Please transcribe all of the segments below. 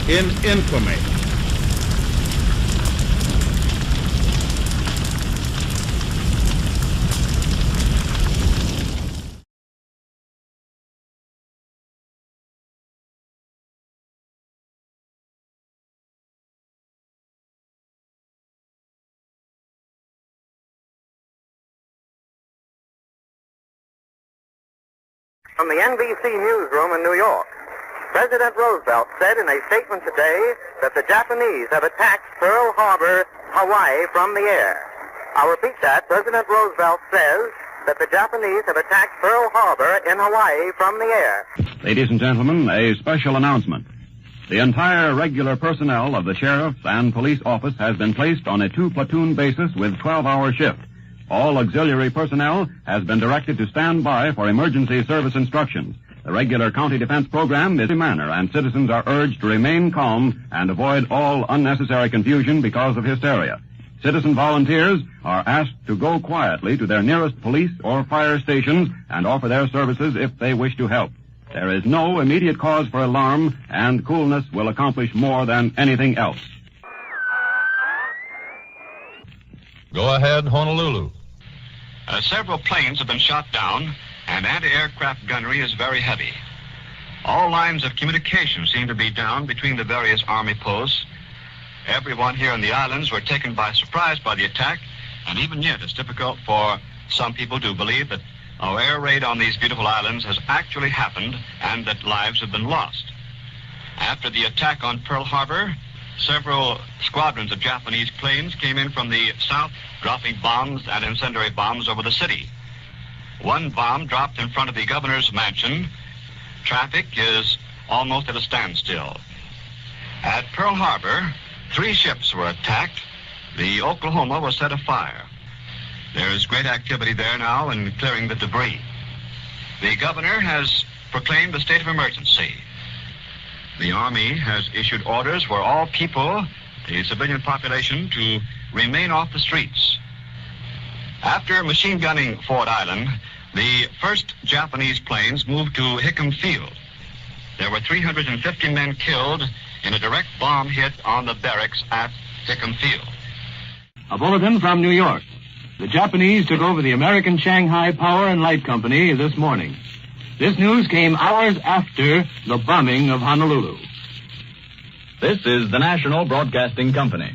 in infamy. From the NBC newsroom in New York, President Roosevelt said in a statement today that the Japanese have attacked Pearl Harbor, Hawaii, from the air. I'll repeat that. President Roosevelt says that the Japanese have attacked Pearl Harbor in Hawaii from the air. Ladies and gentlemen, a special announcement. The entire regular personnel of the sheriff's and police office has been placed on a 2-platoon basis with 12-hour shift. All auxiliary personnel has been directed to stand by for emergency service instructions. The regular county defense program is in manner, and citizens are urged to remain calm and avoid all unnecessary confusion because of hysteria. Citizen volunteers are asked to go quietly to their nearest police or fire stations and offer their services if they wish to help. There is no immediate cause for alarm, and coolness will accomplish more than anything else. Go ahead, Honolulu. Several planes have been shot down, and anti-aircraft gunnery is very heavy. All lines of communication seem to be down between the various Army posts. Everyone here in the islands were taken by surprise by the attack, and even yet it's difficult for some people to believe that our air raid on these beautiful islands has actually happened and that lives have been lost. After the attack on Pearl Harbor, several squadrons of Japanese planes came in from the south, dropping bombs and incendiary bombs over the city. One bomb dropped in front of the governor's mansion. Traffic is almost at a standstill. At Pearl Harbor, 3 ships were attacked. The Oklahoma was set afire. There is great activity there now in clearing the debris. The governor has proclaimed a state of emergency. The Army has issued orders for all people, the civilian population, to remain off the streets. After machine gunning Ford Island, the first Japanese planes moved to Hickam Field. There were 350 men killed in a direct bomb hit on the barracks at Hickam Field. A bulletin from New York. The Japanese took over the American Shanghai Power and Light Company this morning. This news came hours after the bombing of Honolulu. This is the National Broadcasting Company.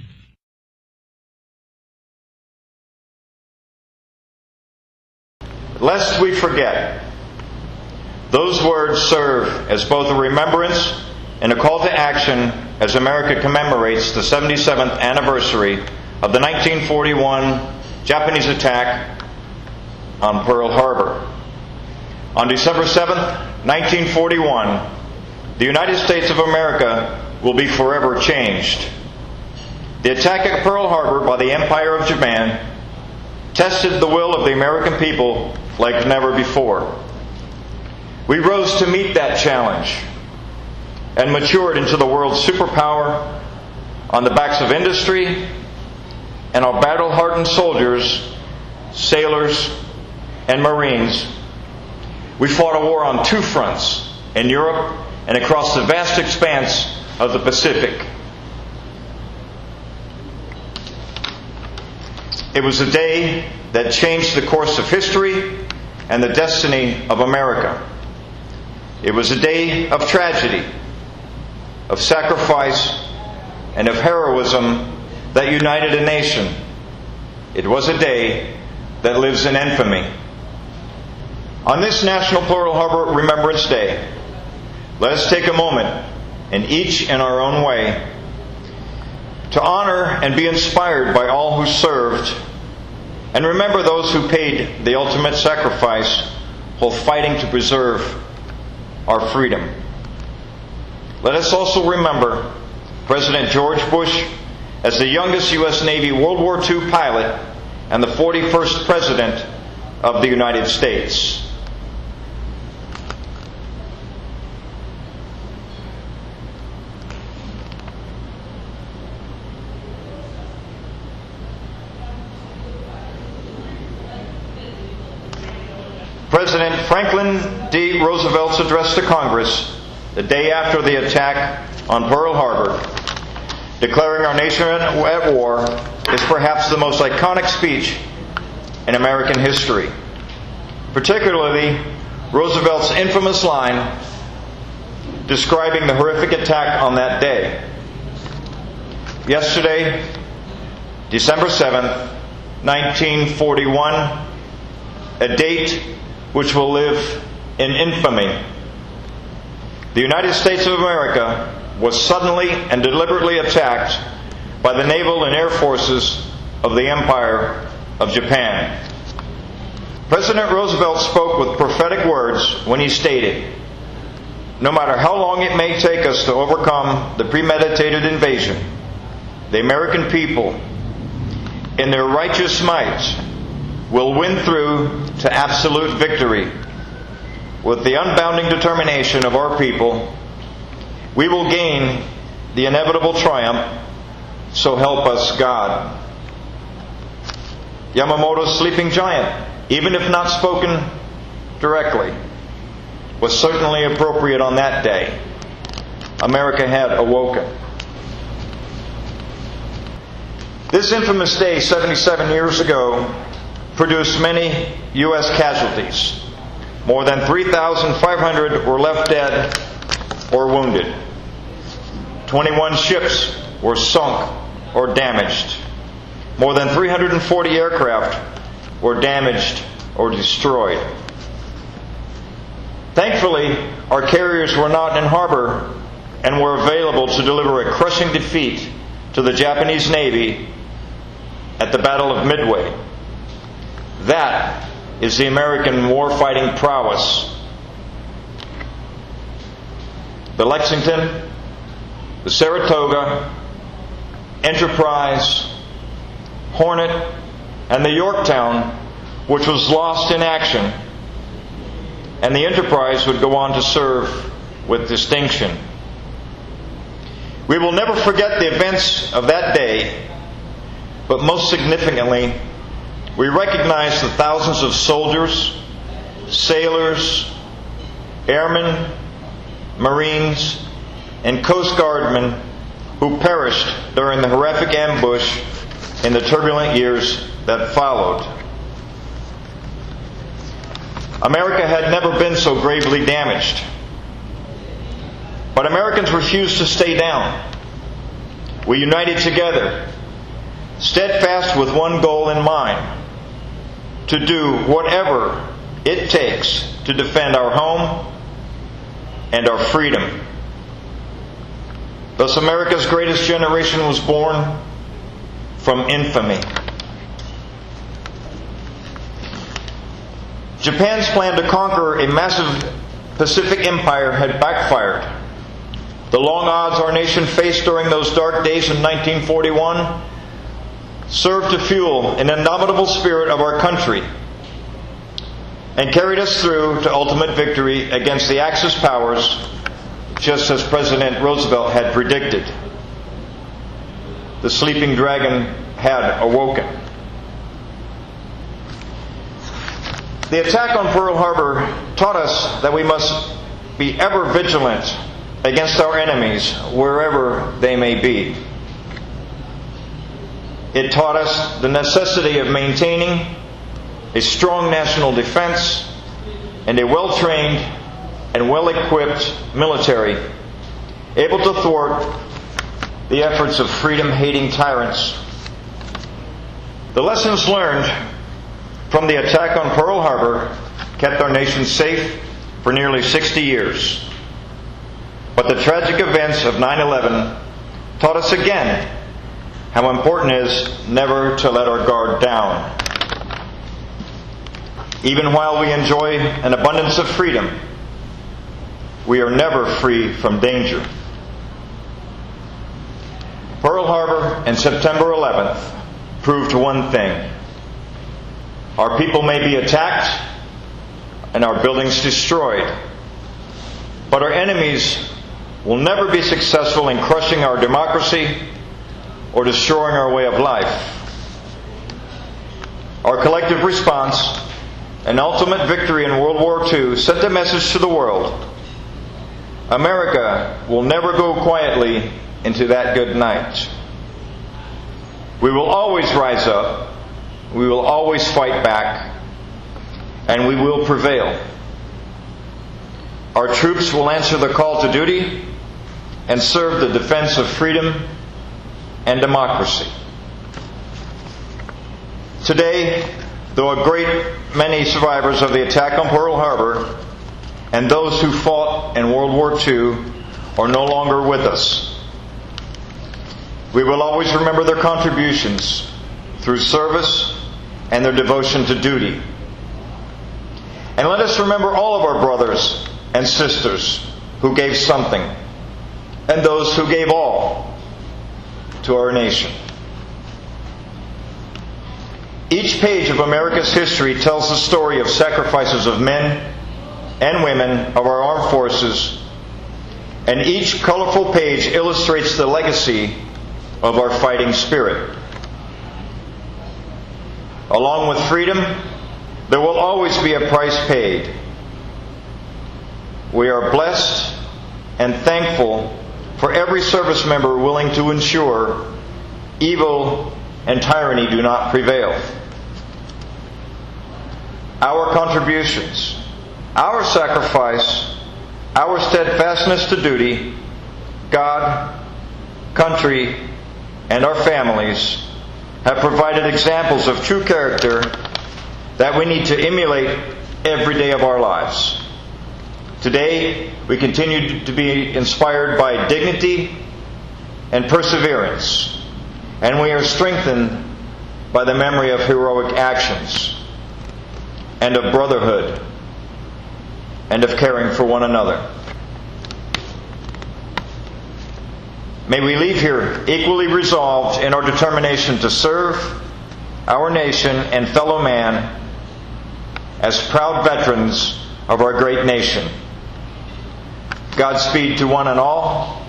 Lest we forget, those words serve as both a remembrance and a call to action as America commemorates the 77th anniversary of the 1941 Japanese attack on Pearl Harbor. On December 7th, 1941, the United States of America will be forever changed. The attack at Pearl Harbor by the Empire of Japan tested the will of the American people like never before. We rose to meet that challenge and matured into the world's superpower on the backs of industry and our battle-hardened soldiers, sailors, and Marines. We fought a war on 2 fronts, in Europe and across the vast expanse of the Pacific. It was a day that changed the course of history and the destiny of America. It was a day of tragedy, of sacrifice, and of heroism that united a nation. It was a day that lives in infamy. On this National Pearl Harbor Remembrance Day, let us take a moment, and each in our own way, to honor and be inspired by all who served, and remember those who paid the ultimate sacrifice while fighting to preserve our freedom. Let us also remember President George Bush as the youngest U.S. Navy World War II pilot and the 41st President of the United States. President Franklin D. Roosevelt's address to Congress the day after the attack on Pearl Harbor, declaring our nation at war, is perhaps the most iconic speech in American history. Particularly Roosevelt's infamous line describing the horrific attack on that day. Yesterday, December 7th, 1941, a date which will live in infamy. The United States of America was suddenly and deliberately attacked by the naval and air forces of the Empire of Japan. President Roosevelt spoke with prophetic words when he stated, "No matter how long it may take us to overcome the premeditated invasion, the American people, in their righteous might, will win through to absolute victory. With the unbounding determination of our people, we will gain the inevitable triumph, so help us God." Yamamoto's sleeping giant, even if not spoken directly, was certainly appropriate on that day. America had awoken. This infamous day 77 years ago produced many U.S. casualties. More than 3,500 were left dead or wounded. 21 ships were sunk or damaged. More than 340 aircraft were damaged or destroyed. Thankfully, our carriers were not in harbor and were available to deliver a crushing defeat to the Japanese Navy at the Battle of Midway. That is the American war-fighting prowess. The Lexington, the Saratoga, Enterprise, Hornet, and the Yorktown, which was lost in action, and the Enterprise would go on to serve with distinction. We will never forget the events of that day, but most significantly, we recognize the thousands of soldiers, sailors, airmen, Marines, and Coast Guardmen who perished during the horrific ambush in the turbulent years that followed. America had never been so gravely damaged. But Americans refused to stay down. We united together, steadfast with one goal in mind: to do whatever it takes to defend our home and our freedom. Thus, America's greatest generation was born from infamy. Japan's plan to conquer a massive Pacific empire had backfired. The long odds our nation faced during those dark days in 1941 served to fuel an indomitable spirit of our country and carried us through to ultimate victory against the Axis powers, just as President Roosevelt had predicted. The sleeping dragon had awoken. The attack on Pearl Harbor taught us that we must be ever vigilant against our enemies, wherever they may be. It taught us the necessity of maintaining a strong national defense and a well-trained and well-equipped military able to thwart the efforts of freedom-hating tyrants. The lessons learned from the attack on Pearl Harbor kept our nation safe for nearly 60 years. But the tragic events of 9/11 taught us again how important it is never to let our guard down. Even while we enjoy an abundance of freedom, we are never free from danger. Pearl Harbor and September 11th proved one thing: our people may be attacked and our buildings destroyed, but our enemies will never be successful in crushing our democracy or destroying our way of life. Our collective response and ultimate victory in World War II sent a message to the world: America will never go quietly into that good night. We will always rise up, we will always fight back, and we will prevail. Our troops will answer the call to duty and serve the defense of freedom and democracy. Today, though a great many survivors of the attack on Pearl Harbor and those who fought in World War II are no longer with us, we will always remember their contributions through service and their devotion to duty. And let us remember all of our brothers and sisters who gave something, and those who gave all to our nation. Each page of America's history tells the story of sacrifices of men and women of our armed forces, and each colorful page illustrates the legacy of our fighting spirit. Along with freedom, there will always be a price paid. We are blessed and thankful for every service member willing to ensure evil and tyranny do not prevail. Our contributions, our sacrifice, our steadfastness to duty, God, country, and our families have provided examples of true character that we need to emulate every day of our lives. Today, we continue to be inspired by dignity and perseverance, and we are strengthened by the memory of heroic actions, and of brotherhood, and of caring for one another. May we leave here equally resolved in our determination to serve our nation and fellow man as proud veterans of our great nation. Godspeed to one and all,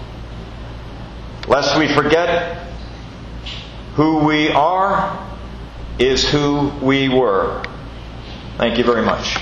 lest we forget who we are is who we were. Thank you very much.